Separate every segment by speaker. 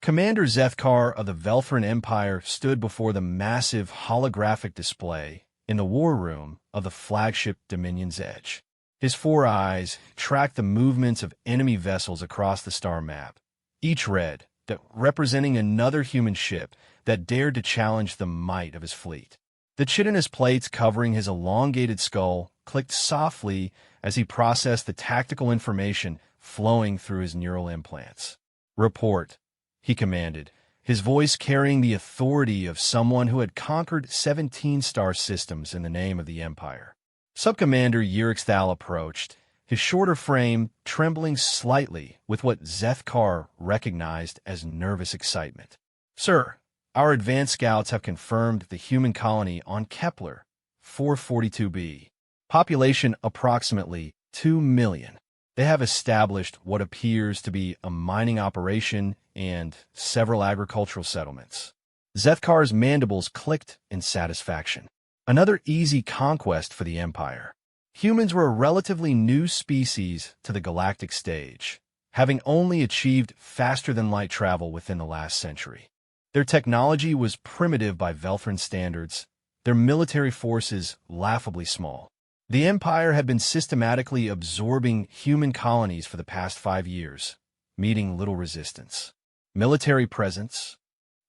Speaker 1: Commander Zethkar of the Velthran Empire stood before the massive holographic display in the war room of the flagship Dominion's Edge. His four eyes tracked the movements of enemy vessels across the star map, each red, representing another human ship that dared to challenge the might of his fleet. The chitinous plates covering his elongated skull clicked softly as he processed the tactical information flowing through his neural implants. "Report," he commanded, his voice carrying the authority of someone who had conquered 17 star systems in the name of the Empire. Subcommander Yurixthal approached, his shorter frame trembling slightly with what Zethkar recognized as nervous excitement. "Sir, our advanced scouts have confirmed the human colony on Kepler 442b. Population approximately 2 million. They have established what appears to be a mining operation and several agricultural settlements." Zethkar's mandibles clicked in satisfaction. Another easy conquest for the Empire. Humans were a relatively new species to the galactic stage, having only achieved faster-than-light travel within the last century. Their technology was primitive by Velthran standards, their military forces laughably small. The Empire had been systematically absorbing human colonies for the past 5 years, meeting little resistance. "Military presence?"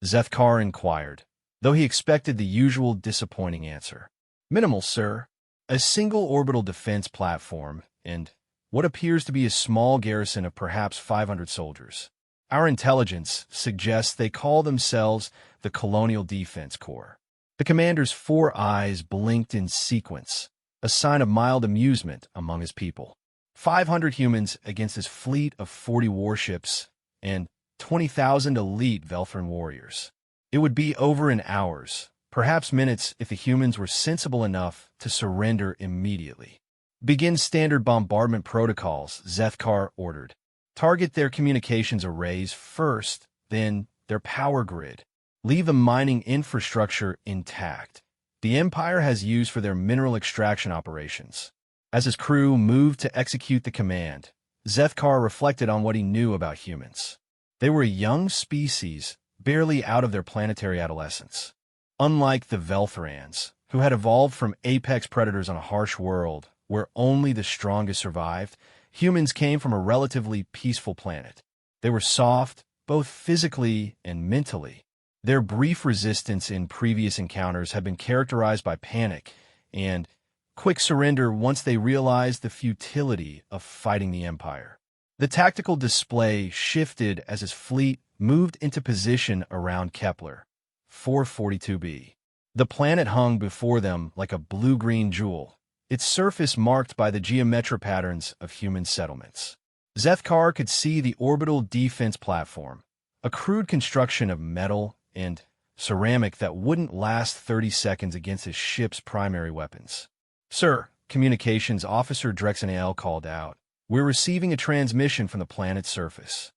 Speaker 1: Zethkar inquired, though he expected the usual disappointing answer. "Minimal, sir. A single orbital defense platform and what appears to be a small garrison of perhaps 500 soldiers. Our intelligence suggests they call themselves the Colonial Defense Corps." The commander's four eyes blinked in sequence, a sign of mild amusement among his people. 500 humans against his fleet of 40 warships and 20,000 elite Velthran warriors. It would be over in hours, perhaps minutes if the humans were sensible enough to surrender immediately. "Begin standard bombardment protocols," Zethkar ordered. "Target their communications arrays first, then their power grid. Leave the mining infrastructure intact. The Empire has used for their mineral extraction operations." As his crew moved to execute the command, Zethkar reflected on what he knew about humans. They were a young species, barely out of their planetary adolescence. Unlike the Velthrans, who had evolved from apex predators on a harsh world where only the strongest survived, humans came from a relatively peaceful planet. They were soft, both physically and mentally. Their brief resistance in previous encounters had been characterized by panic and quick surrender once they realized the futility of fighting the Empire. The tactical display shifted as his fleet moved into position around Kepler 442b. The planet hung before them like a blue-green jewel, its surface marked by the geometric patterns of human settlements. Zethkar could see the orbital defense platform, a crude construction of metal and ceramic that wouldn't last 30 seconds against his ship's primary weapons. "Sir," Communications Officer Drexanael called out, "we're receiving a transmission from the planet's surface."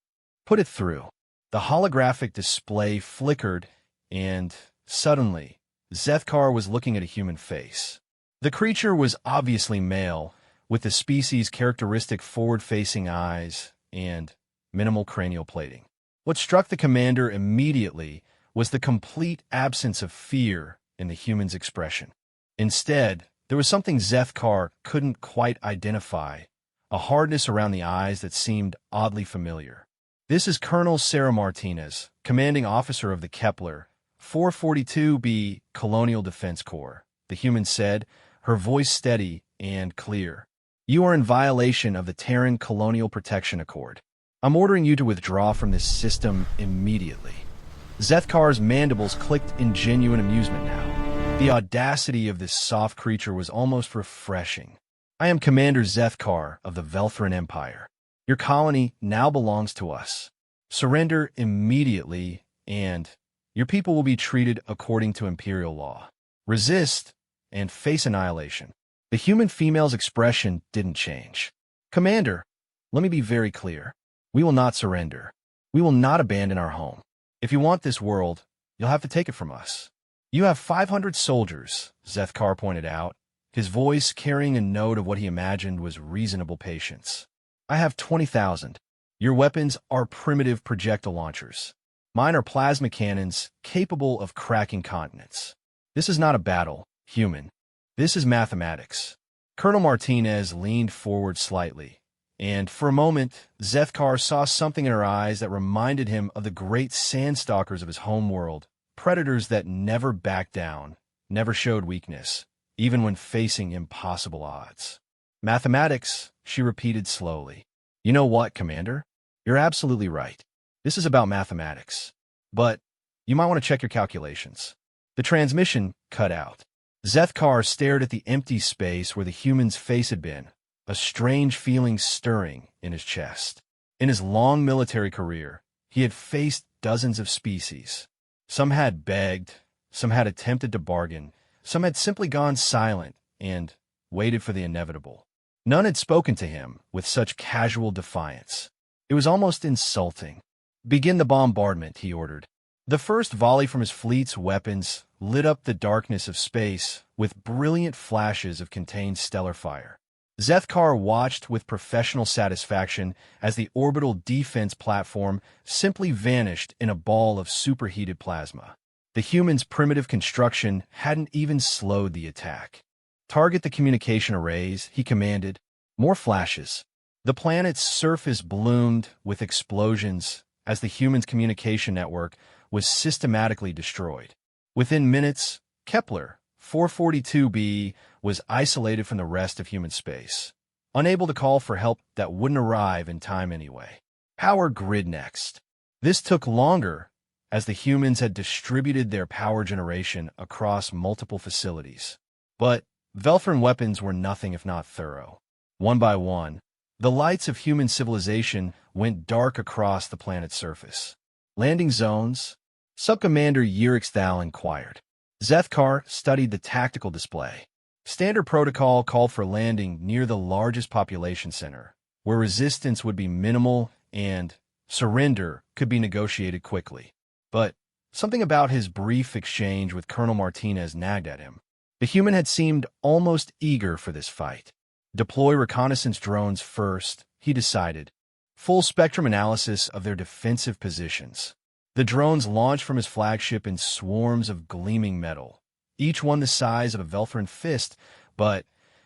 Speaker 1: "Put it through." The holographic display flickered, and suddenly, Zethkar was looking at a human face. The creature was obviously male, with the species' characteristic forward-facing eyes and minimal cranial plating. What struck the commander immediately was the complete absence of fear in the human's expression. Instead, there was something Zethkar couldn't quite identify, a hardness around the eyes that seemed oddly familiar. "This is Colonel Sarah Martinez, commanding officer of the Kepler 442b Colonial Defense Corps," the human said, her voice steady and clear. "You are in violation of the Terran Colonial Protection Accord. I'm ordering you to withdraw from this system immediately." Zethkar's mandibles clicked in genuine amusement now. The audacity of this soft creature was almost refreshing. "I am Commander Zethkar of the Velthran Empire. Your colony now belongs to us. Surrender immediately, and your people will be treated according to Imperial law. Resist, and face annihilation." The human female's expression didn't change. "Commander, let me be very clear. We will not surrender. We will not abandon our home. If you want this world, you'll have to take it from us." "You have 500 soldiers," Zethkar pointed out, his voice carrying a note of what he imagined was reasonable patience. "I have 20,000. Your weapons are primitive projectile launchers. Mine are plasma cannons capable of cracking continents. This is not a battle, human. This is mathematics. Colonel Martinez leaned forward slightly, and for a moment, Zethkar saw something in her eyes that reminded him of the great sandstalkers of his home world, predators that never backed down, never showed weakness, even when facing impossible odds. Mathematics, she repeated slowly. You know what, Commander? You're absolutely right. This is about mathematics. But you might want to check your calculations. The transmission cut out. Zethkar stared at the empty space where the human's face had been, a strange feeling stirring in his chest. In his long military career, he had faced dozens of species. Some had begged, some had attempted to bargain, some had simply gone silent and waited for the inevitable. None had spoken to him with such casual defiance. It was almost insulting. Begin the bombardment, he ordered. The first volley from his fleet's weapons lit up the darkness of space with brilliant flashes of contained stellar fire. Zethkar watched with professional satisfaction as the orbital defense platform simply vanished in a ball of superheated plasma. The human's primitive construction hadn't even slowed the attack. Target the communication arrays, he commanded. More flashes. The planet's surface bloomed with explosions as the human's communication network was systematically destroyed. Within minutes, Kepler 442b was isolated from the rest of human space, unable to call for help that wouldn't arrive in time anyway. Power grid next. This took longer as the humans had distributed their power generation across multiple facilities. But Velfrin weapons were nothing if not thorough. One by one, the lights of human civilization went dark across the planet's surface. Landing zones? Subcommander Yurixthal inquired. Zethkar studied the tactical display. Standard protocol called for landing near the largest population center, where resistance would be minimal and surrender could be negotiated quickly. But something about his brief exchange with Colonel Martinez nagged at him. The human had seemed almost eager for this fight. Deploy reconnaissance drones first, he decided. Full spectrum analysis of their defensive positions. The drones launched from his flagship in swarms of gleaming metal, each one the size of a Velfrin fist, but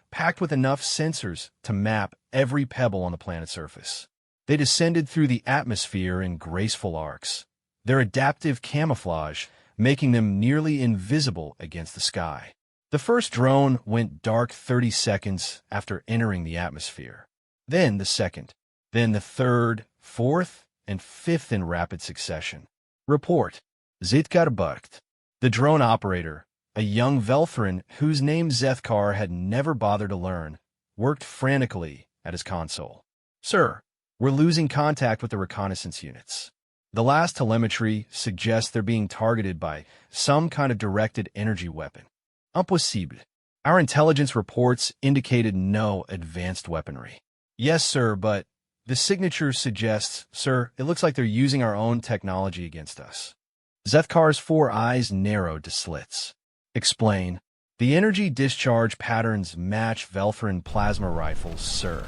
Speaker 1: packed with enough sensors to map every pebble on the planet's surface. They descended through the atmosphere in graceful arcs, their adaptive camouflage making them nearly invisible against the sky. The first drone went dark 30 seconds after entering the atmosphere. Then the second, then the third, fourth, and fifth in rapid succession. Report. Zitkar Barkt. The drone operator, a young Velfrin whose name Zethkar had never bothered to learn, worked frantically at his console. Sir, we're losing contact with the reconnaissance units. The last telemetry suggests they're being targeted by some kind of directed energy weapon. Impossible. Our intelligence reports indicated no advanced weaponry. Yes, sir, but the signature suggests, sir, it looks like they're using our own technology against us. Zethkar's 4 eyes narrowed to slits. Explain. The energy discharge patterns match Velfrin plasma rifles, sir.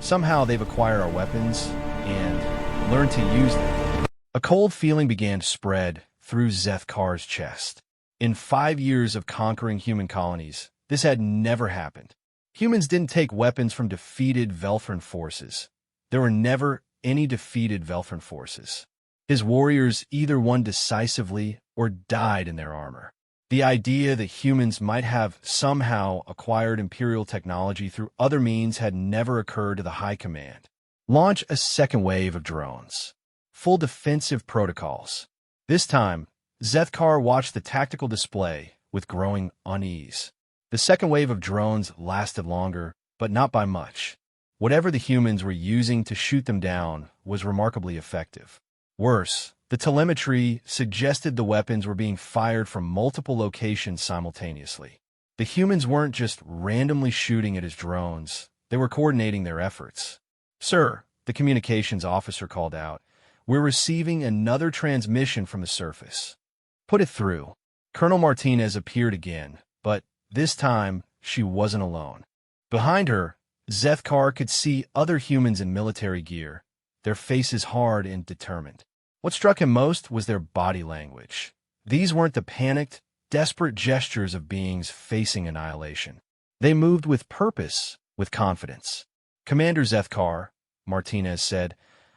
Speaker 1: Somehow they've acquired our weapons and learned to use them. A cold feeling began to spread through Zethkar's chest. In 5 years of conquering human colonies, this had never happened. Humans didn't take weapons from defeated Velfrin forces. There were never any defeated Velfrin forces. His warriors either won decisively or died in their armor. The idea that humans might have somehow acquired Imperial technology through other means had never occurred to the High Command. Launch a second wave of drones. Full defensive protocols. This time, Zethkar watched the tactical display with growing unease. The second wave of drones lasted longer, but not by much. Whatever the humans were using to shoot them down was remarkably effective. Worse, the telemetry suggested the weapons were being fired from multiple locations simultaneously. The humans weren't just randomly shooting at his drones, they were coordinating their efforts. Sir, the communications officer called out, we're receiving another transmission from the surface. Put it through. Colonel Martinez appeared again, but this time she wasn't alone. Behind her, Zethkar could see other humans in military gear, their faces hard and determined. What struck him most was their body language. These weren't the panicked, desperate gestures of beings facing annihilation. They moved with purpose, with confidence. "Commander Zethkar," Martinez said,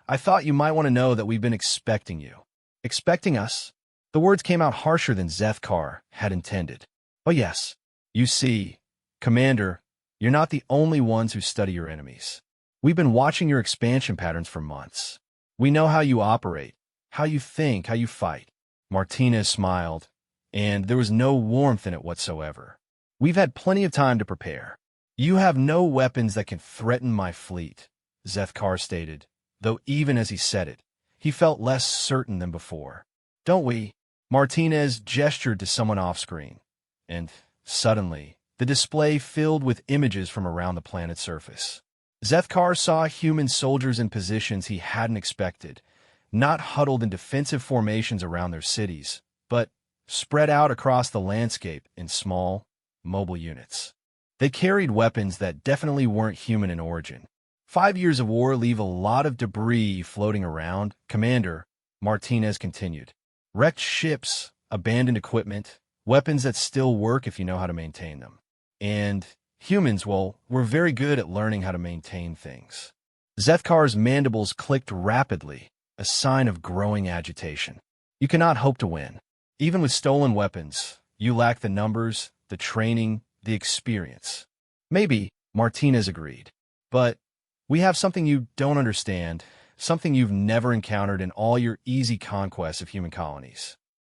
Speaker 1: "I thought you might want to know that we've been expecting you." "Expecting us?" The words came out harsher than Zethkar had intended. "Oh yes. You see, Commander, you're not the only ones who study your enemies. We've been watching your expansion patterns for months. We know how you operate, how you think, how you fight." Martinez smiled, and there was no warmth in it whatsoever. "We've had plenty of time to prepare. You have no weapons that can threaten my fleet," Zethkar stated, though even as he said it, he felt less certain than before. "Don't we?" Martinez gestured to someone off-screen, and suddenly, the display filled with images from around the planet's surface. Zethkar saw human soldiers in positions he hadn't expected, not huddled in defensive formations around their cities, but spread out across the landscape in small, mobile units. They carried weapons that definitely weren't human in origin. 5 years of war leave a lot of debris floating around, Commander, Martinez continued. Wrecked ships, abandoned equipment, weapons that still work if you know how to maintain them. And humans, well, we're very good at learning how to maintain things. Zethkar's mandibles clicked rapidly, a sign of growing agitation. You cannot hope to win. Even with stolen weapons, you lack the numbers, the training, the experience. Maybe, Martinez agreed. But we have something you don't understand, something you've never encountered in all your easy conquests of human colonies.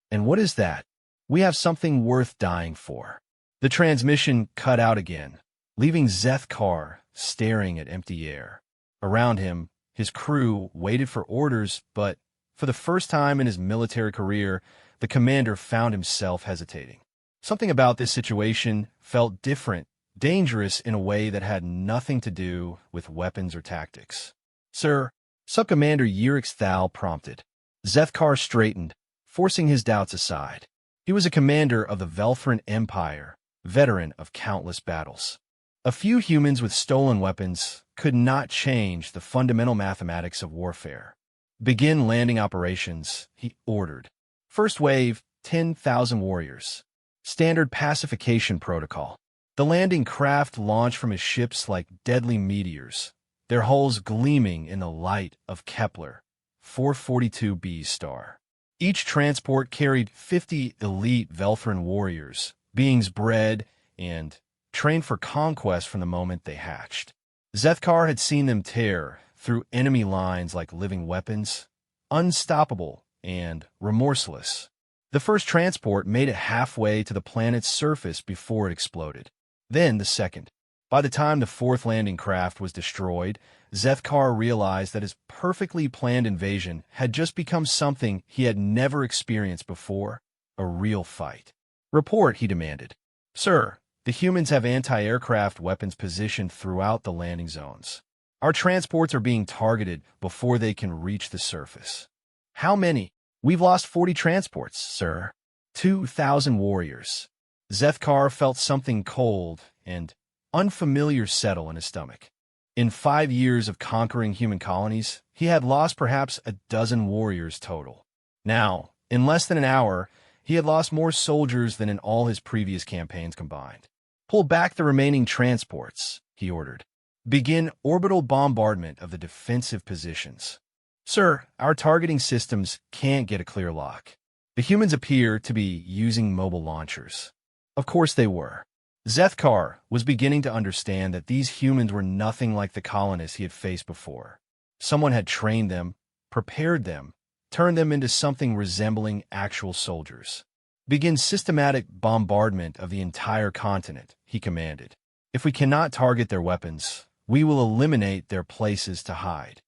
Speaker 1: And what is that? We have something worth dying for. The transmission cut out again, leaving Zethkar staring at empty air. Around him, his crew waited for orders, but for the first time in his military career, the commander found himself hesitating. Something about this situation felt different, dangerous in a way that had nothing to do with weapons or tactics. "Sir," Subcommander Yurix Thal prompted. Zethkar straightened, forcing his doubts aside. He was a commander of the Velfrin Empire, veteran of countless battles. A few humans with stolen weapons could not change the fundamental mathematics of warfare. "Begin landing operations," he ordered. "First wave, 10,000 warriors. Standard pacification protocol." The landing craft launched from his ships like deadly meteors, their hulls gleaming in the light of Kepler 442b's star. Each transport carried 50 elite Velfrin warriors, beings bred and trained for conquest from the moment they hatched. Zethkar had seen them tear through enemy lines like living weapons, unstoppable and remorseless. The first transport made it halfway to the planet's surface before it exploded. Then the second. By the time the fourth landing craft was destroyed, Zethkar realized that his perfectly planned invasion had just become something he had never experienced before, a real fight. "Report," he demanded. "Sir, the humans have anti-aircraft weapons positioned throughout the landing zones. Our transports are being targeted before they can reach the surface." "How many?" "We've lost 40 transports, sir. 2,000 warriors." Zethkar felt something cold and unfamiliar settle in his stomach. In 5 years of conquering human colonies, he had lost perhaps a dozen warriors total. Now, in less than an hour, he had lost more soldiers than in all his previous campaigns combined. "Pull back the remaining transports," he ordered. "Begin orbital bombardment of the defensive positions." "Sir, our targeting systems can't get a clear lock. The humans appear to be using mobile launchers." Of course they were. Zethkar was beginning to understand that these humans were nothing like the colonists he had faced before. Someone had trained them, prepared them, turned them into something resembling actual soldiers. "Begin systematic bombardment of the entire continent," he commanded. "If we cannot target their weapons, we will eliminate their places to hide."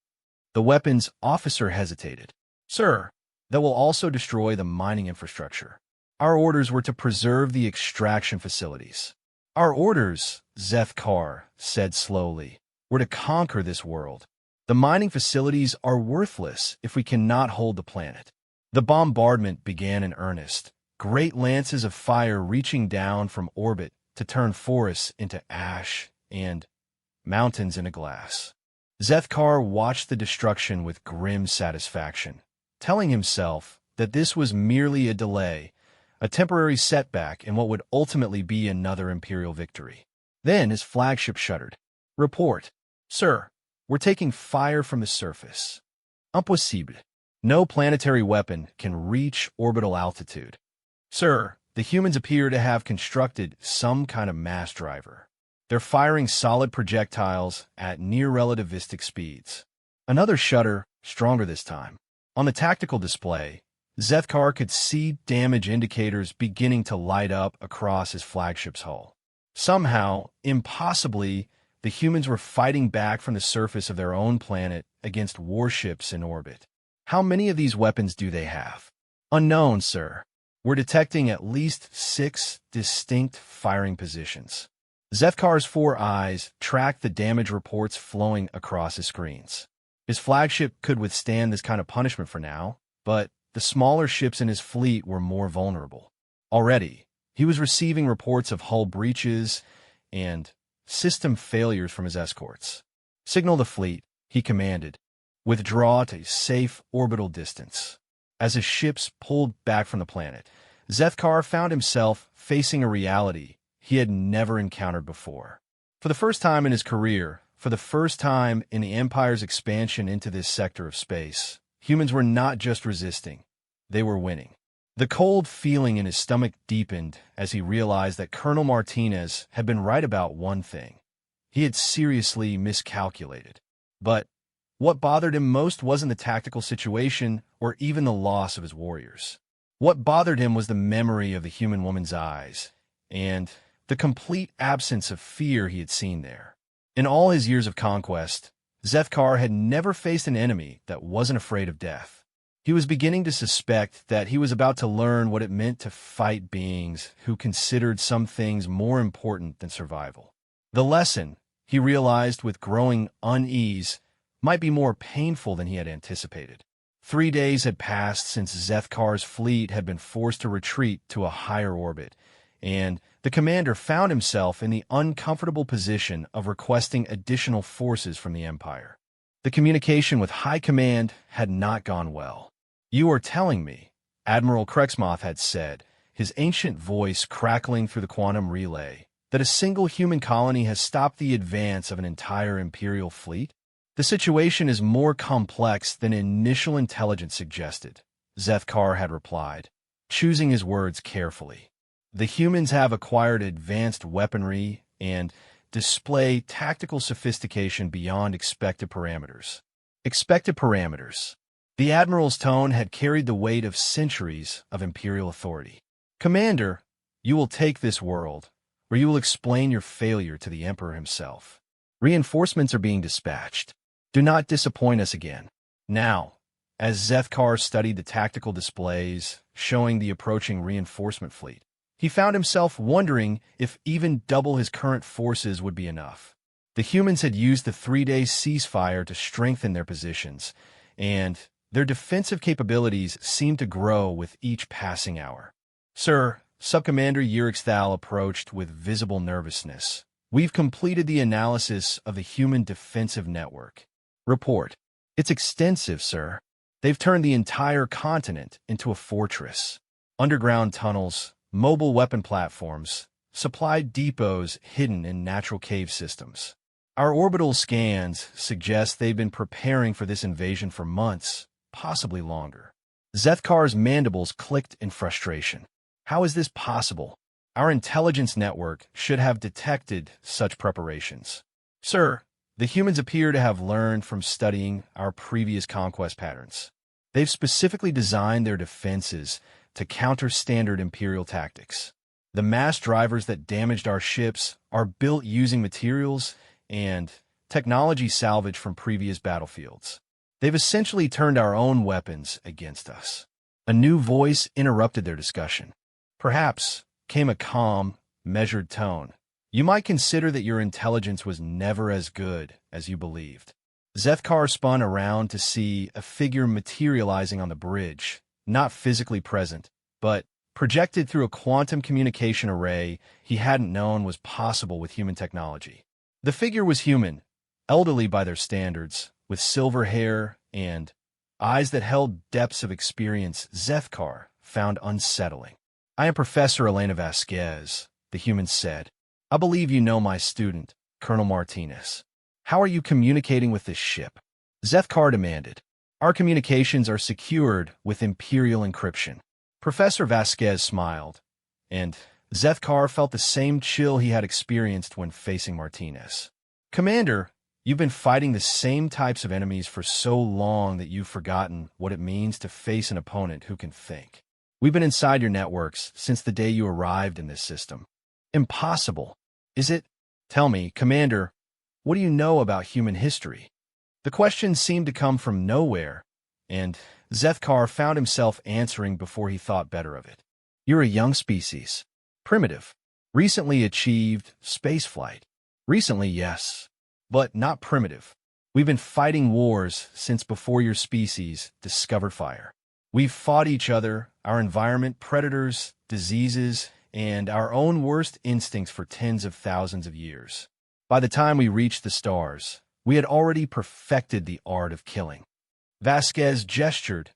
Speaker 1: The weapons officer hesitated. "Sir, that will also destroy the mining infrastructure. Our orders were to preserve the extraction facilities." "Our orders," Zethkar said slowly, "were to conquer this world. The mining facilities are worthless if we cannot hold the planet." The bombardment began in earnest, great lances of fire reaching down from orbit to turn forests into ash and mountains into glass. Zethkar watched the destruction with grim satisfaction. telling himself that this was merely a delay, a temporary setback in what would ultimately be another Imperial victory. Then his flagship shuddered. "Report. Sir, we're taking fire from the surface. Impossible. No planetary weapon can reach orbital altitude. Sir, the humans appear to have constructed some kind of mass driver. They're firing solid projectiles at near-relativistic speeds." Another shudder, stronger this time. On the tactical display, Zethkar could see damage indicators beginning to light up across his flagship's hull. Somehow, impossibly, the humans were fighting back from the surface of their own planet against warships in orbit. "How many of these weapons do they have?" "Unknown, sir. We're detecting at least 6 distinct firing positions." Zethkar's 4 eyes tracked the damage reports flowing across his screens. His flagship could withstand this kind of punishment for now, but the smaller ships in his fleet were more vulnerable. Already, he was receiving reports of hull breaches and system failures from his escorts. "Signal the fleet," he commanded. "Withdraw to safe orbital distance." As his ships pulled back from the planet, Zethkar found himself facing a reality he had never encountered before. For the first time in his career, for the first time in the Empire's expansion into this sector of space, humans were not just resisting, they were winning. The cold feeling in his stomach deepened as he realized that Colonel Martinez had been right about one thing. He had seriously miscalculated. But what bothered him most wasn't the tactical situation or even the loss of his warriors. What bothered him was the memory of the human woman's eyes and the complete absence of fear he had seen there. In all his years of conquest, Zethkar had never faced an enemy that wasn't afraid of death. He was beginning to suspect that he was about to learn what it meant to fight beings who considered some things more important than survival. The lesson, he realized with growing unease, might be more painful than he had anticipated. 3 days had passed since Zethkar's fleet had been forced to retreat to a higher orbit, and the commander found himself in the uncomfortable position of requesting additional forces from the Empire. The communication with High Command had not gone well. "You are telling me," Admiral Krexmoth had said, his ancient voice crackling through the quantum relay, "that a single human colony has stopped the advance of an entire Imperial fleet? The situation is more complex than initial intelligence suggested," Zethkar had replied, choosing his words carefully. "The humans have acquired advanced weaponry and display tactical sophistication beyond expected parameters." Expected parameters. The Admiral's tone had carried the weight of centuries of Imperial authority. "Commander, you will take this world, or you will explain your failure to the Emperor himself. Reinforcements are being dispatched. Do not disappoint us again." Now, as Zethkar studied the tactical displays showing the approaching reinforcement fleet, he found himself wondering if even double his current forces would be enough. The humans had used the 3-day ceasefire to strengthen their positions, and their defensive capabilities seemed to grow with each passing hour. "Sir," Subcommander Yurixthal approached with visible nervousness, "we've completed the analysis of the human defensive network." "Report." "It's extensive, sir. They've turned the entire continent into a fortress. Underground tunnels, mobile weapon platforms, supply depots hidden in natural cave systems. Our orbital scans suggest they've been preparing for this invasion for months, possibly longer." Zethkar's mandibles clicked in frustration. How is this possible? Our intelligence network should have detected such preparations. "Sir, the humans appear to have learned from studying our previous conquest patterns. They've specifically designed their defenses to counter standard Imperial tactics. The mass drivers that damaged our ships are built using materials and technology salvaged from previous battlefields. They've essentially turned our own weapons against us." A new voice interrupted their discussion. "Perhaps," came a calm, measured tone, "you might consider that your intelligence was never as good as you believed." Zethkar spun around to see a figure materializing on the bridge, not physically present, but projected through a quantum communication array he hadn't known was possible with human technology. The figure was human, elderly by their standards, with silver hair and eyes that held depths of experience Zethkar found unsettling. "I am Professor Elena Vasquez," the human said. "I believe you know my student, Colonel Martinez. How are you communicating with this ship?" Zethkar demanded. "Our communications are secured with Imperial encryption." Professor Vasquez smiled, and Zethkar felt the same chill he had experienced when facing Martinez. "Commander, you've been fighting the same types of enemies for so long that you've forgotten what it means to face an opponent who can think. We've been inside your networks since the day you arrived in this system." "Impossible. Is it? Tell me, Commander, what do you know about human history?" The question seemed to come from nowhere, and Zethkar found himself answering before he thought better of it. "You're a young species. Primitive. Recently achieved spaceflight. Recently, yes, but not primitive. We've been fighting wars since before your species discovered fire. We've fought each other, our environment, predators, diseases, and our own worst instincts for tens of thousands of years. By the time we reached the stars, we had already perfected the art of killing." Vasquez gestured,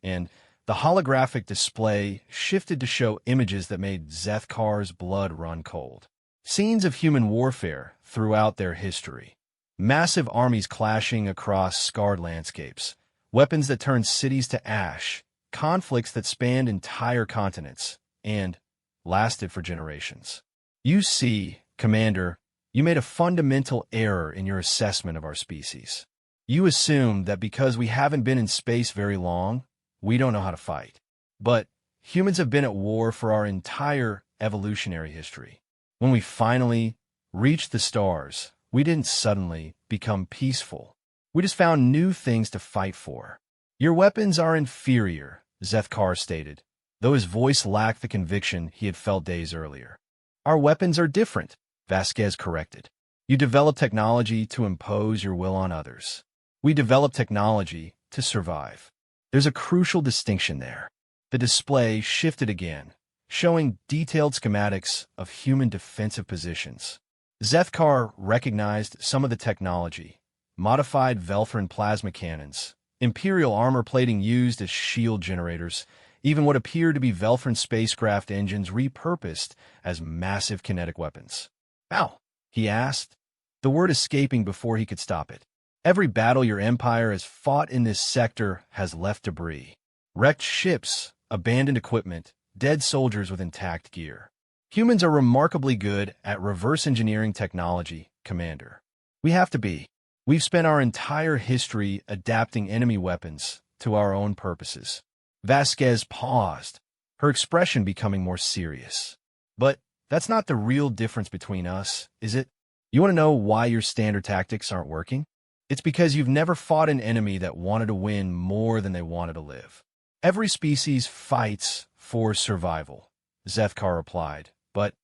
Speaker 1: and the holographic display shifted to show images that made Zethkar's blood run cold. Scenes of human warfare throughout their history. Massive armies clashing across scarred landscapes, weapons that turned cities to ash, conflicts that spanned entire continents, and lasted for generations. "You see, Commander, you made a fundamental error in your assessment of our species. You assumed that because we haven't been in space very long, we don't know how to fight. But humans have been at war for our entire evolutionary history. When we finally reached the stars, we didn't suddenly become peaceful. We just found new things to fight for." "Your weapons are inferior," Zethkar stated, though his voice lacked the conviction he had felt days earlier. "Our weapons are different," Vasquez corrected. "You develop technology to impose your will on others. We develop technology to survive. There's a crucial distinction there." The display shifted again, showing detailed schematics of human defensive positions. Zethkar recognized some of the technology: modified Velthran plasma cannons, Imperial armor plating used as shield generators, even what appeared to be Velthran spacecraft engines repurposed as massive kinetic weapons. "How?" he asked, the word escaping before he could stop it. "Every battle your empire has fought in this sector has left debris. Wrecked ships, abandoned equipment, dead soldiers with intact gear. Humans are remarkably good at reverse engineering technology, Commander. We have to be. We've spent our entire history adapting enemy weapons to our own purposes." Vasquez paused, her expression becoming more serious. "But that's not the real difference between us, is it? You want to know why your standard tactics aren't working? It's because you've never fought an enemy that wanted to win more than they wanted to live. Every species fights for survival," Zethkar replied, but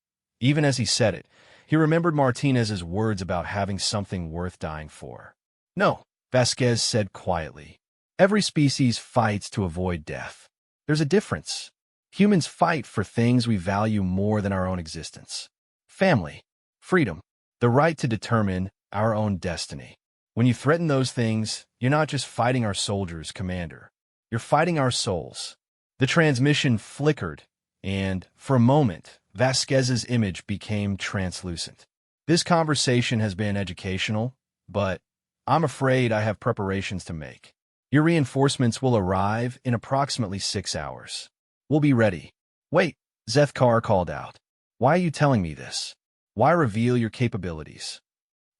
Speaker 1: even as he said it, he remembered Martinez's words about having something worth dying for. "No," Vasquez said quietly. "Every species fights to avoid death. There's a difference. Humans fight for things we value more than our own existence. Family, freedom, the right to determine our own destiny. When you threaten those things, you're not just fighting our soldiers, Commander. You're fighting our souls." The transmission flickered, and, for a moment, Vasquez's image became translucent. "This conversation has been educational, but I'm afraid I have preparations to make. Your reinforcements will arrive in approximately 6 hours. We'll be ready." "Wait," Zethkar called out. "Why are you telling me this? Why reveal your capabilities?"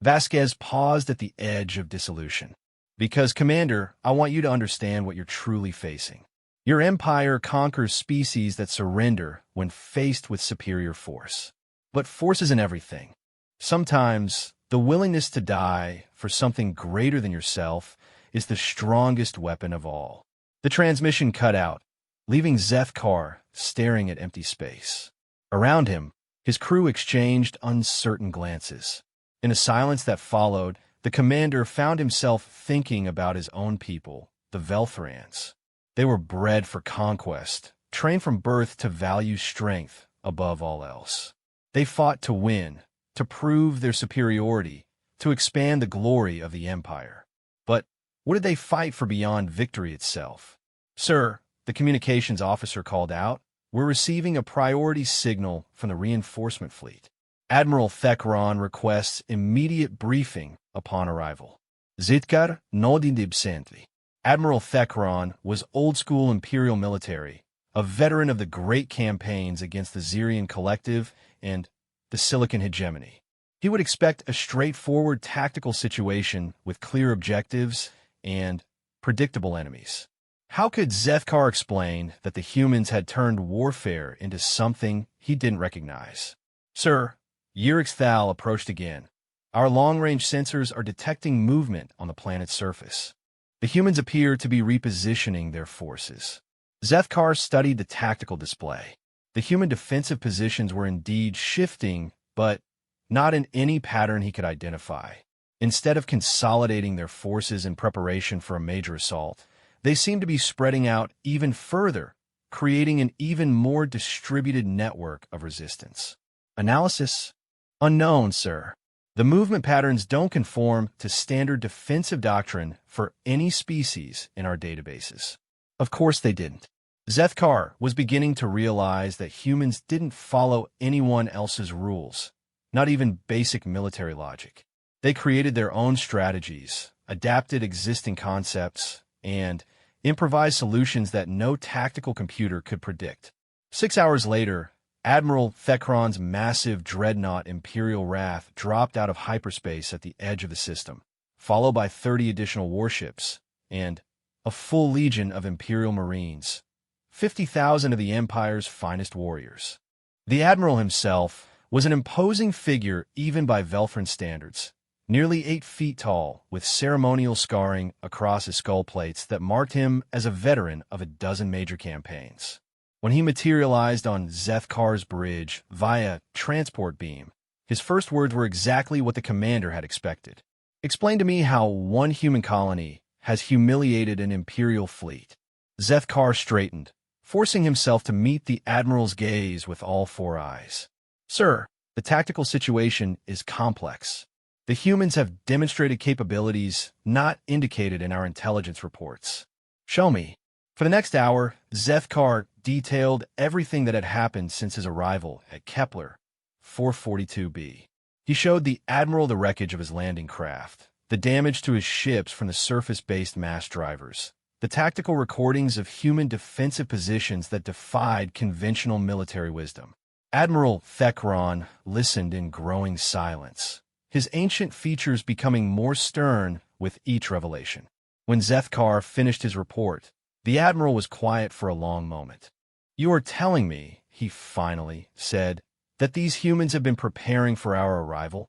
Speaker 1: Vasquez paused at the edge of dissolution. "Because, Commander, I want you to understand what you're truly facing. Your empire conquers species that surrender when faced with superior force. But force isn't everything. Sometimes, the willingness to die for something greater than yourself is the strongest weapon of all." The transmission cut out, leaving Zethkar staring at empty space. Around him, his crew exchanged uncertain glances. In a silence that followed, the commander found himself thinking about his own people, the Velthrans. They were bred for conquest, trained from birth to value strength above all else. They fought to win, to prove their superiority, to expand the glory of the empire. But What did they fight for beyond victory itself? Sir, the communications officer called out, we're receiving a priority signal from the reinforcement fleet. Admiral Thekron requests immediate briefing upon arrival. Zitkar Nodindibsentli. Admiral Thekron was old-school Imperial military, a veteran of the great campaigns against the Zirian Collective and the Silicon hegemony. He would expect a straightforward tactical situation with clear objectives and predictable enemies. How could Zethkar explain that the humans had turned warfare into something he didn't recognize? Sir, Yurixthal approached again. Our long-range sensors are detecting movement on the planet's surface. The humans appear to be repositioning their forces. Zethkar studied the tactical display. The human defensive positions were indeed shifting, but not in any pattern he could identify. Instead of consolidating their forces in preparation for a major assault, they seemed to be spreading out even further, creating an even more distributed network of resistance. Analysis? Unknown, sir. The movement patterns don't conform to standard defensive doctrine for any species in our databases. Of course they didn't. Zethkar was beginning to realize that humans didn't follow anyone else's rules, not even basic military logic. They created their own strategies, adapted existing concepts, and improvised solutions that no tactical computer could predict. 6 hours later, Admiral Thekron's massive dreadnought Imperial Wrath dropped out of hyperspace at the edge of the system, followed by 30 additional warships and a full legion of Imperial Marines, 50,000 of the Empire's finest warriors. The Admiral himself was an imposing figure even by Velfrin standards, nearly 8 feet tall, with ceremonial scarring across his skull plates that marked him as a veteran of a dozen major campaigns. When he materialized on Zethkar's bridge via transport beam, his first words were exactly what the commander had expected. Explain to me how one human colony has humiliated an Imperial fleet. Zethkar straightened, forcing himself to meet the Admiral's gaze with all 4 eyes. Sir, the tactical situation is complex. The humans have demonstrated capabilities not indicated in our intelligence reports. Show me. For the next hour, Zethkar detailed everything that had happened since his arrival at Kepler 442b. He showed the Admiral the wreckage of his landing craft, the damage to his ships from the surface-based mass drivers, the tactical recordings of human defensive positions that defied conventional military wisdom. Admiral Thekron listened in growing silence, his ancient features becoming more stern with each revelation. When Zethkar finished his report, the Admiral was quiet for a long moment. You are telling me, he finally said, that these humans have been preparing for our arrival?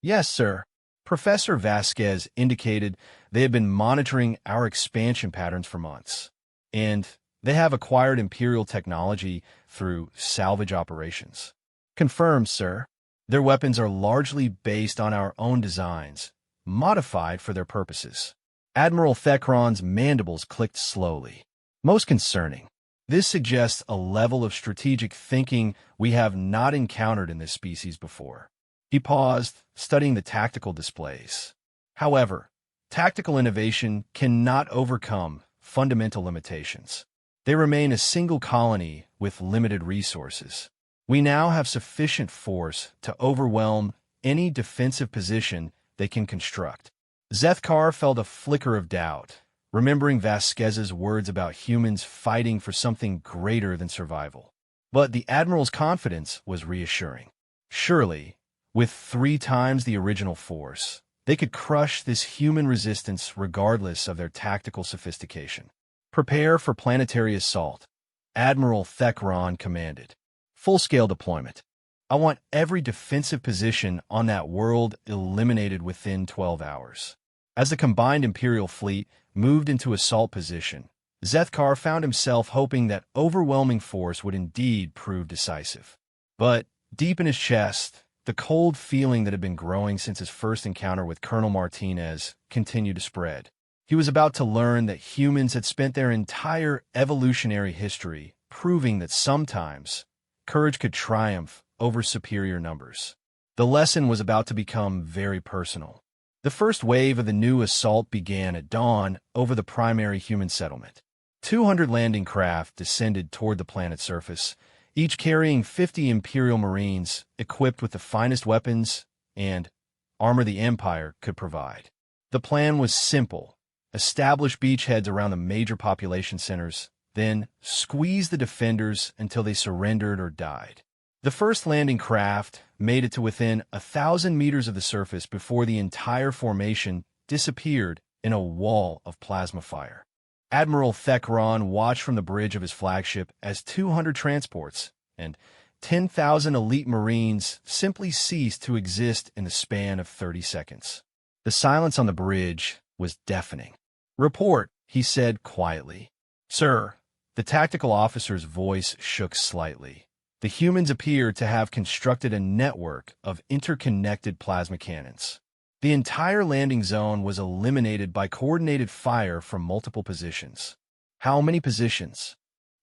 Speaker 1: Yes, sir. Professor Vasquez indicated they have been monitoring our expansion patterns for months, and they have acquired Imperial technology through salvage operations. Confirmed, sir. Their weapons are largely based on our own designs, modified for their purposes. Admiral Thekron's mandibles clicked slowly. Most concerning. This suggests a level of strategic thinking we have not encountered in this species before. He paused, studying the tactical displays. However, tactical innovation cannot overcome fundamental limitations. They remain a single colony with limited resources. We now have sufficient force to overwhelm any defensive position they can construct. Zethkar felt a flicker of doubt, remembering Vasquez's words about humans fighting for something greater than survival. But the Admiral's confidence was reassuring. Surely, with 3 times the original force, they could crush this human resistance regardless of their tactical sophistication. Prepare for planetary assault, Admiral Thekron commanded. Full-scale deployment. I want every defensive position on that world eliminated within 12 hours. As the combined Imperial fleet moved into assault position, Zethkar found himself hoping that overwhelming force would indeed prove decisive. But deep in his chest, the cold feeling that had been growing since his first encounter with Colonel Martinez continued to spread. He was about to learn that humans had spent their entire evolutionary history proving that sometimes courage could triumph over superior numbers. The lesson was about to become very personal. The first wave of the new assault began at dawn over the primary human settlement. 200 landing craft descended toward the planet's surface, each carrying 50 Imperial Marines equipped with the finest weapons and armor the Empire could provide. The plan was simple: establish beachheads around the major population centers, then squeeze the defenders until they surrendered or died. The first landing craft made it to within 1,000 meters of the surface before the entire formation disappeared in a wall of plasma fire. Admiral Thekron watched from the bridge of his flagship as 200 transports and 10,000 elite Marines simply ceased to exist in the span of 30 seconds. The silence on the bridge was deafening. "Report," he said quietly. "Sir." The tactical officer's voice shook slightly. The humans appeared to have constructed a network of interconnected plasma cannons. The entire landing zone was eliminated by coordinated fire from multiple positions. How many positions?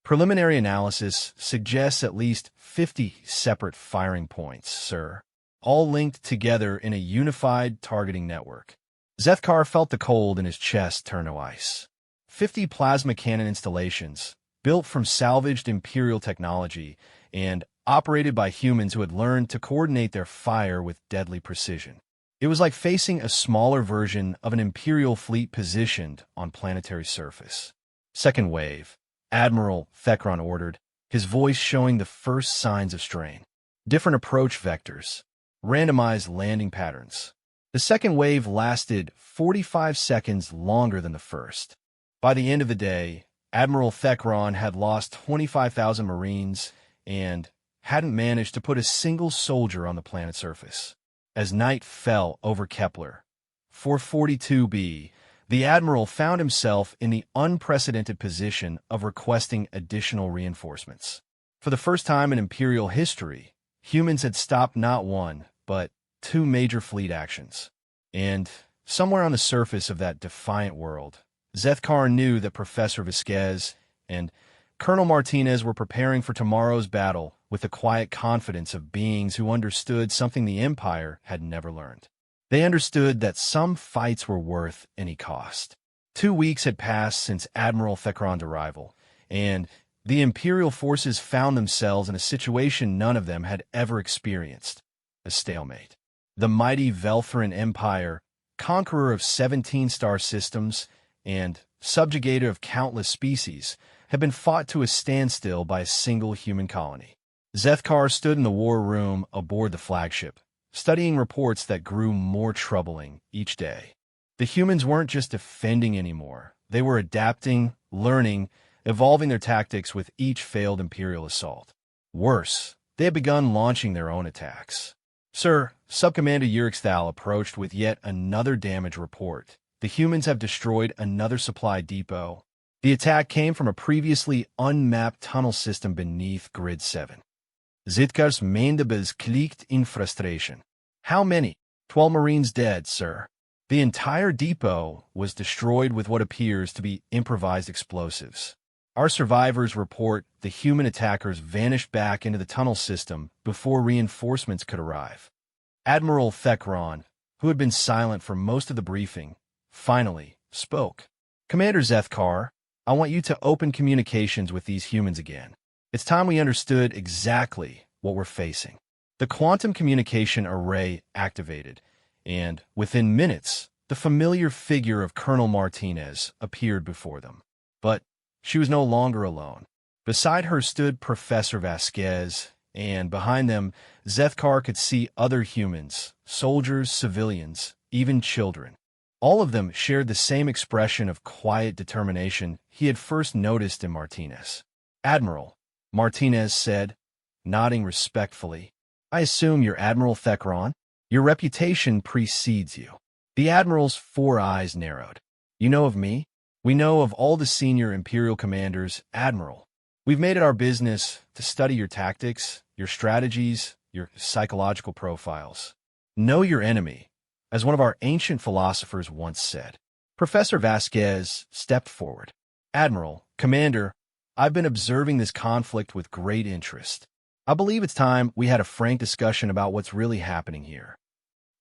Speaker 1: Preliminary analysis suggests at least 50 separate firing points, sir, all linked together in a unified targeting network. Zethkar felt the cold in his chest turn to ice. 50 plasma cannon installations, built from salvaged Imperial technology and operated by humans who had learned to coordinate their fire with deadly precision. It was like facing a smaller version of an Imperial fleet positioned on planetary surface. "Second wave," Admiral Thekron ordered, his voice showing the first signs of strain. "Different approach vectors. Randomized landing patterns." The second wave lasted 45 seconds longer than the first. By the end of the day, Admiral Thekron had lost 25,000 Marines and hadn't managed to put a single soldier on the planet's surface. As night fell over Kepler 442b, the Admiral found himself in the unprecedented position of requesting additional reinforcements. For the first time in Imperial history, humans had stopped not one, but two major fleet actions. And somewhere on the surface of that defiant world, Zethkar knew that Professor Vasquez and Colonel Martinez were preparing for tomorrow's battle with the quiet confidence of beings who understood something the Empire had never learned. They understood that some fights were worth any cost. 2 weeks had passed since Admiral Thekron's arrival, and the Imperial forces found themselves in a situation none of them had ever experienced: a stalemate. The mighty Veltharan Empire, conqueror of 17 star systems and subjugator of countless species, had been fought to a standstill by a single human colony. Zethkar stood in the war room aboard the flagship, studying reports that grew more troubling each day. The humans weren't just defending anymore. They were adapting, learning, evolving their tactics with each failed Imperial assault. Worse, they had begun launching their own attacks. "Sir," Subcommander Yurixthal approached with yet another damage report. "The humans have destroyed another supply depot. The attack came from a previously unmapped tunnel system beneath Grid 7. Zitkar's mandibles clicked in frustration. "How many?" 12 Marines dead, sir. The entire depot was destroyed with what appears to be improvised explosives. Our survivors report the human attackers vanished back into the tunnel system before reinforcements could arrive. Admiral Thekron, who had been silent for most of the briefing, finally spoke. "Commander Zethkar, I want you to open communications with these humans again. It's time we understood exactly what we're facing." The quantum communication array activated, and within minutes, the familiar figure of Colonel Martinez appeared before them. But she was no longer alone. Beside her stood Professor Vasquez, and behind them, Zethkar could see other humans, soldiers, civilians, even children. All of them shared the same expression of quiet determination he had first noticed in Martinez. "Admiral," Martinez said, nodding respectfully, "I assume you're Admiral Thekron? Your reputation precedes you." The Admiral's 4 eyes narrowed. "You know of me? We know of all the senior Imperial commanders, Admiral. We've made it our business to study your tactics, your strategies, your psychological profiles. Know your enemy, as one of our ancient philosophers once said." Professor Vasquez stepped forward. "Admiral, Commander, I've been observing this conflict with great interest. I believe it's time we had a frank discussion about what's really happening here."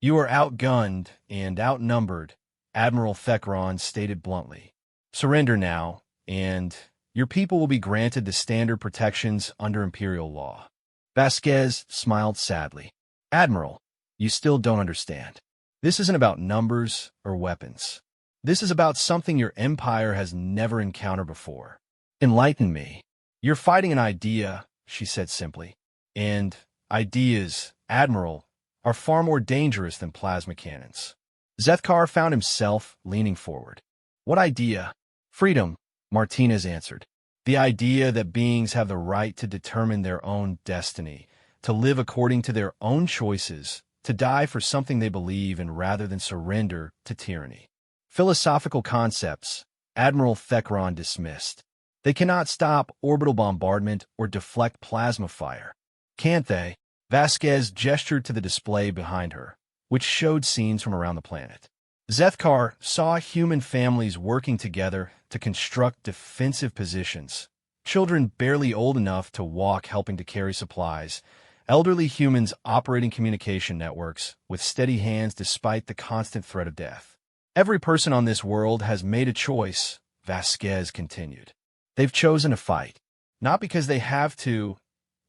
Speaker 1: You are outgunned and outnumbered, Admiral Thekron stated bluntly. Surrender now, and your people will be granted the standard protections under Imperial law. Vasquez smiled sadly. Admiral, you still don't understand. This isn't about numbers or weapons. This is about something your empire has never encountered before. Enlighten me. You're fighting an idea, she said simply. And ideas, Admiral, are far more dangerous than plasma cannons. Zethkar found himself leaning forward. What idea? Freedom, Martinez answered. The idea that beings have the right to determine their own destiny, to live according to their own choices, to die for something they believe in rather than surrender to tyranny. Philosophical concepts, Admiral Thekron dismissed. They cannot stop orbital bombardment or deflect plasma fire. Can't they? Vasquez gestured to the display behind her, which showed scenes from around the planet. Zethkar saw human families working together to construct defensive positions, children barely old enough to walk helping to carry supplies, elderly humans operating communication networks with steady hands despite the constant threat of death. Every person on this world has made a choice, Vasquez continued. They've chosen to fight, not because they have to,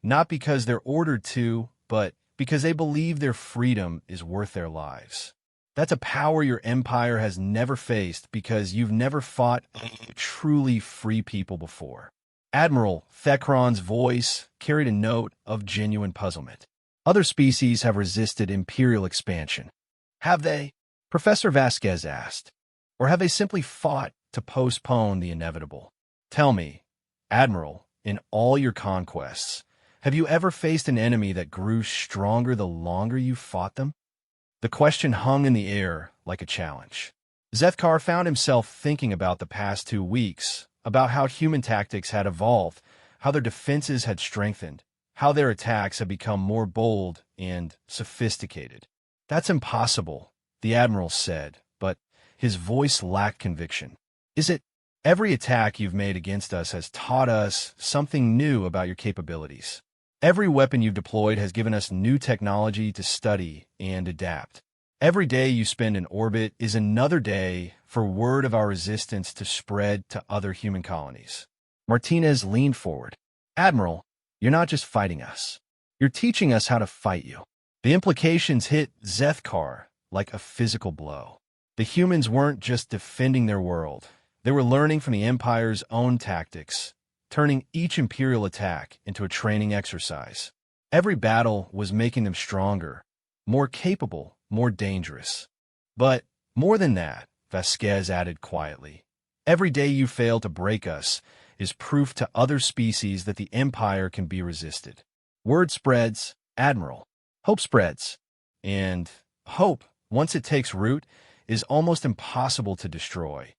Speaker 1: not because they're ordered to, but because they believe their freedom is worth their lives. That's a power your empire has never faced because you've never fought truly free people before. Admiral Thekron's voice carried a note of genuine puzzlement. Other species have resisted imperial expansion. Have they? Professor Vasquez asked. Or have they simply fought to postpone the inevitable? Tell me, Admiral, in all your conquests, have you ever faced an enemy that grew stronger the longer you fought them? The question hung in the air like a challenge. Zethkar found himself thinking about the past 2 weeks, about how human tactics had evolved, how their defenses had strengthened, how their attacks had become more bold and sophisticated. That's impossible, the Admiral said, but his voice lacked conviction. Is it? Every attack you've made against us has taught us something new about your capabilities. Every weapon you've deployed has given us new technology to study and adapt. Every day you spend in orbit is another day for word of our resistance to spread to other human colonies. Martinez leaned forward. Admiral, you're not just fighting us. You're teaching us how to fight you. The implications hit Zethkar like a physical blow. The humans weren't just defending their world. They were learning from the Empire's own tactics, turning each Imperial attack into a training exercise. Every battle was making them stronger, more capable, more dangerous. But more than that, Vasquez added quietly, every day you fail to break us is proof to other species that the Empire can be resisted. Word spreads, Admiral. Hope spreads. And hope, once it takes root, is almost impossible to destroy.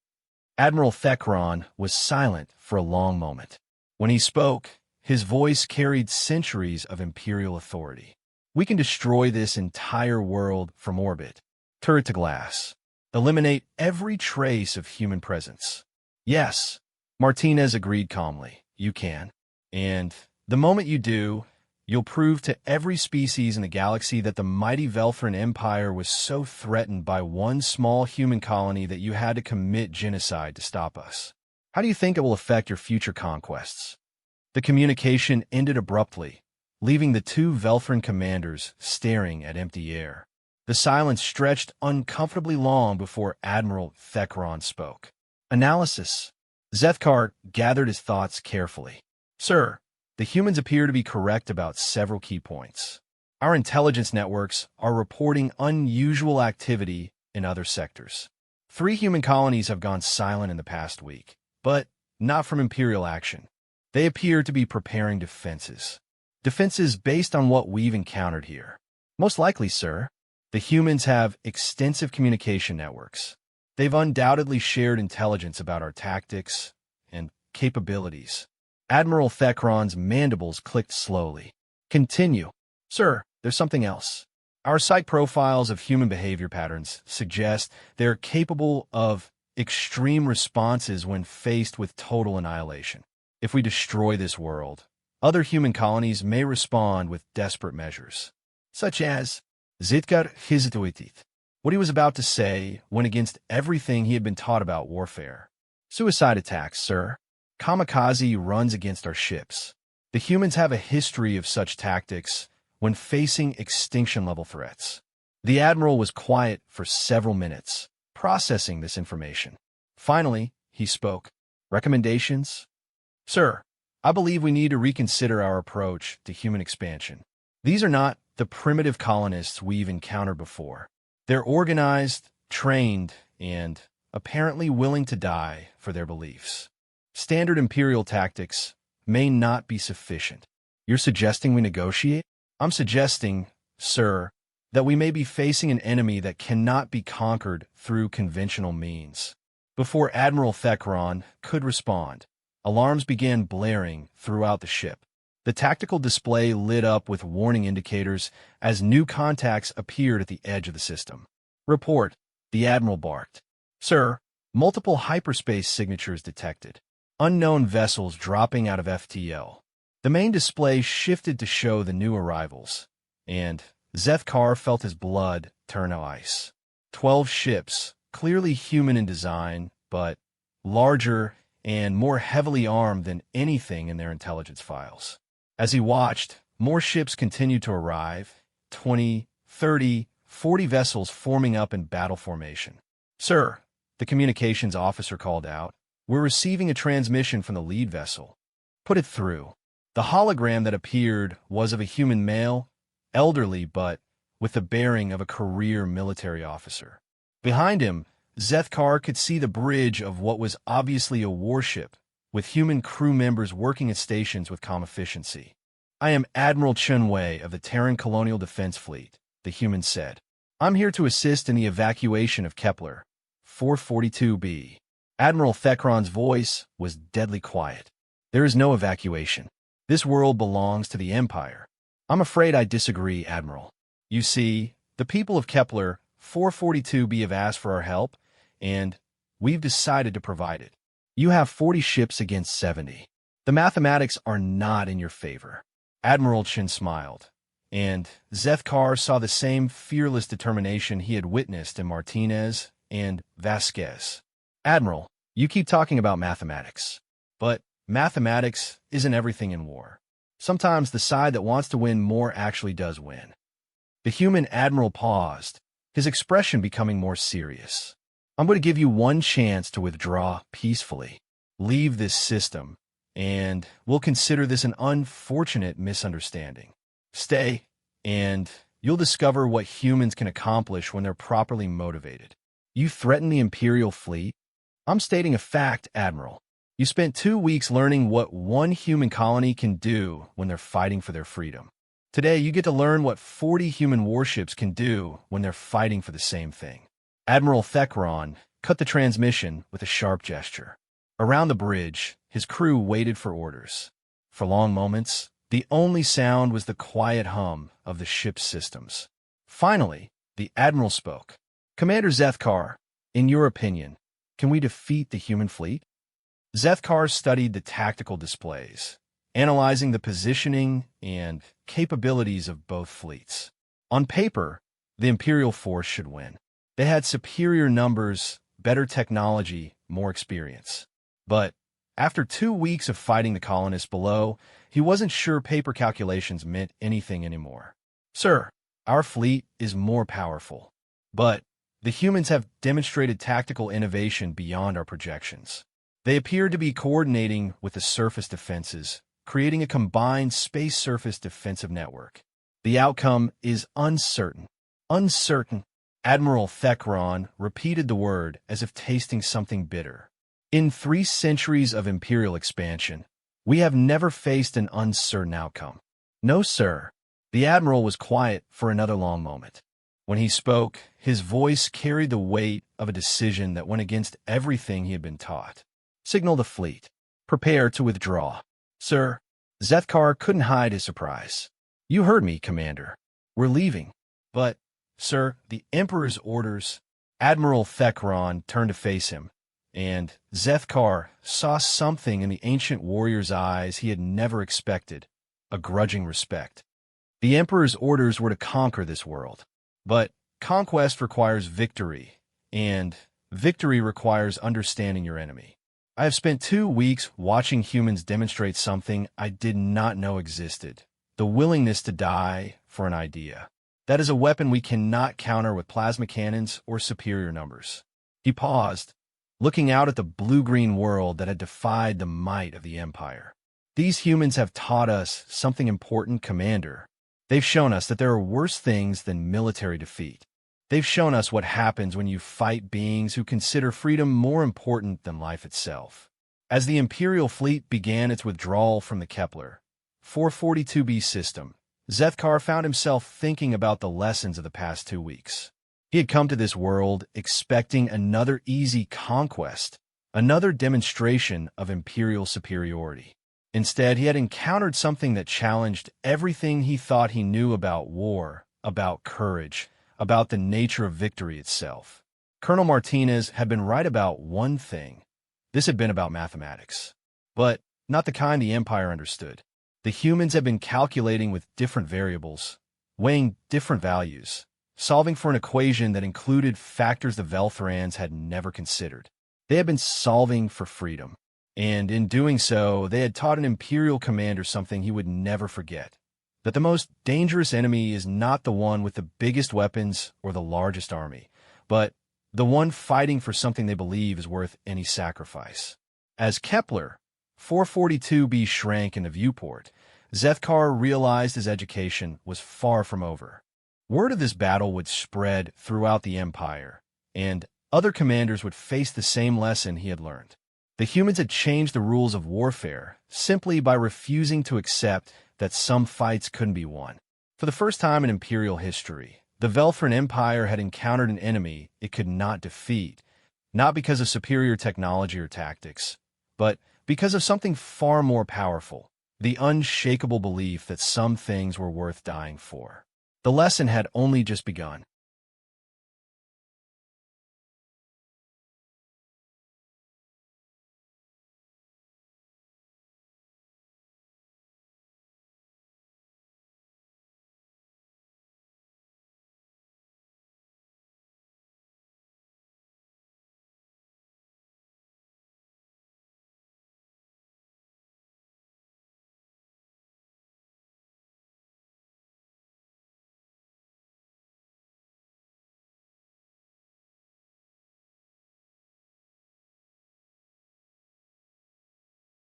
Speaker 1: Admiral Thekron was silent for a long moment. When he spoke, his voice carried centuries of Imperial authority. We can destroy this entire world from orbit, turret to glass, eliminate every trace of human presence. Yes, Martinez agreed calmly, you can. And the moment you do, you'll prove to every species in the galaxy that the mighty Velfrin Empire was so threatened by one small human colony that you had to commit genocide to stop us. How do you think it will affect your future conquests? The communication ended abruptly, leaving the two Velfrin commanders staring at empty air. The silence stretched uncomfortably long before Admiral Thekron spoke. Analysis. Zethkar gathered his thoughts carefully. Sir, the humans appear to be correct about several key points. Our intelligence networks are reporting unusual activity in other sectors. 3 human colonies have gone silent in the past week, but not from Imperial action. They appear to be preparing defenses. Defenses based on what we've encountered here. Most likely, sir, the humans have extensive communication networks. They've undoubtedly shared intelligence about our tactics and capabilities. Admiral Thekron's mandibles clicked slowly. Continue. Sir, there's something else. Our psych profiles of human behavior patterns suggest they're capable of extreme responses when faced with total annihilation. If we destroy this world, other human colonies may respond with desperate measures, such as Zitkar hesitated. What he was about to say went against everything he had been taught about warfare. Suicide attacks, sir. Kamikaze runs against our ships. The humans have a history of such tactics when facing extinction-level threats. The Admiral was quiet for several minutes, processing this information. Finally, he spoke. Recommendations? Sir, I believe we need to reconsider our approach to human expansion. These are not the primitive colonists we've encountered before. They're organized, trained, and apparently willing to die for their beliefs. Standard Imperial tactics may not be sufficient. You're suggesting we negotiate? I'm suggesting, sir, that we may be facing an enemy that cannot be conquered through conventional means. Before Admiral Thekron could respond, alarms began blaring throughout the ship. The tactical display lit up with warning indicators as new contacts appeared at the edge of the system. Report, the Admiral barked. Sir, multiple hyperspace signatures detected. Unknown vessels dropping out of FTL. The main display shifted to show the new arrivals, and Zethkar felt his blood turn to ice. 12 ships, clearly human in design, but larger and more heavily armed than anything in their intelligence files. As he watched, more ships continued to arrive, 20, 30, 40 vessels forming up in battle formation. Sir, the communications officer called out, we're receiving a transmission from the lead vessel. Put it through. The hologram that appeared was of a human male, elderly but with the bearing of a career military officer. Behind him, Zethkar could see the bridge of what was obviously a warship, with human crew members working at stations with calm efficiency. I am Admiral Chun Wei of the Terran Colonial Defense Fleet, the human said. I'm here to assist in the evacuation of Kepler 442b. Admiral Thekron's voice was deadly quiet. There is no evacuation. This world belongs to the Empire. I'm afraid I disagree, Admiral. You see, the people of Kepler 442b have asked for our help, and we've decided to provide it. You have 40 ships against 70. The mathematics are not in your favor. Admiral Chin smiled, and Zethkar saw the same fearless determination he had witnessed in Martinez and Vasquez. Admiral, you keep talking about mathematics, but mathematics isn't everything in war. Sometimes the side that wants to win more actually does win. The human admiral paused, his expression becoming more serious. I'm going to give you one chance to withdraw peacefully. Leave this system, and we'll consider this an unfortunate misunderstanding. Stay, and you'll discover what humans can accomplish when they're properly motivated. You threaten the Imperial fleet? I'm stating a fact, Admiral. You spent 2 weeks learning what one human colony can do when they're fighting for their freedom. Today, you get to learn what 40 human warships can do when they're fighting for the same thing. Admiral Thekron cut the transmission with a sharp gesture. Around the bridge, his crew waited for orders. For long moments, the only sound was the quiet hum of the ship's systems. Finally, the Admiral spoke. Commander Zethkar, in your opinion, can we defeat the human fleet? Zethkar studied the tactical displays, analyzing the positioning and capabilities of both fleets. On paper, the Imperial force should win. They had superior numbers, better technology, more experience. But after 2 weeks of fighting the colonists below, he wasn't sure paper calculations meant anything anymore. Sir, our fleet is more powerful, but the humans have demonstrated tactical innovation beyond our projections. They appear to be coordinating with the surface defenses, creating a combined space-surface defensive network. The outcome is uncertain. Uncertain. Admiral Thekron repeated the word as if tasting something bitter. In 3 centuries of Imperial expansion, we have never faced an uncertain outcome. No, sir. The Admiral was quiet for another long moment. When he spoke, his voice carried the weight of a decision that went against everything he had been taught. Signal the fleet. Prepare to withdraw. Sir, Zethkar couldn't hide his surprise. You heard me, Commander. We're leaving. But, sir, the Emperor's orders. Admiral Thekron turned to face him, and Zethkar saw something in the ancient warrior's eyes he had never expected, a grudging respect. The Emperor's orders were to conquer this world. But conquest requires victory, and victory requires understanding your enemy. I have spent 2 weeks watching humans demonstrate something I did not know existed: the willingness to die for an idea. That is a weapon we cannot counter with plasma cannons or superior numbers. He paused, looking out at the blue-green world that had defied the might of the Empire. These humans have taught us something important, Commander. They've shown us that there are worse things than military defeat. They've shown us what happens when you fight beings who consider freedom more important than life itself. As the Imperial fleet began its withdrawal from the Kepler 442b system, Zethkar found himself thinking about the lessons of the past 2 weeks. He had come to this world expecting another easy conquest, another demonstration of Imperial superiority. Instead, he had encountered something that challenged everything he thought he knew about war, about courage, about the nature of victory itself. Colonel Martinez had been right about one thing. This had been about mathematics. But not the kind the Empire understood. The humans had been calculating with different variables, weighing different values, solving for an equation that included factors the Velthrans had never considered. They had been solving for freedom. And in doing so, they had taught an Imperial commander something he would never forget: that the most dangerous enemy is not the one with the biggest weapons or the largest army, but the one fighting for something they believe is worth any sacrifice. As Kepler 442b shrank in the viewport, Zethkar realized his education was far from over. Word of this battle would spread throughout the Empire, and other commanders would face the same lesson he had learned. The humans had changed the rules of warfare simply by refusing to accept that some fights couldn't be won. For the first time in Imperial history, the Velthran Empire had encountered an enemy it could not defeat, not because of superior technology or tactics, but because of something far more powerful: the unshakable belief that some things were worth dying for. The lesson had only just begun.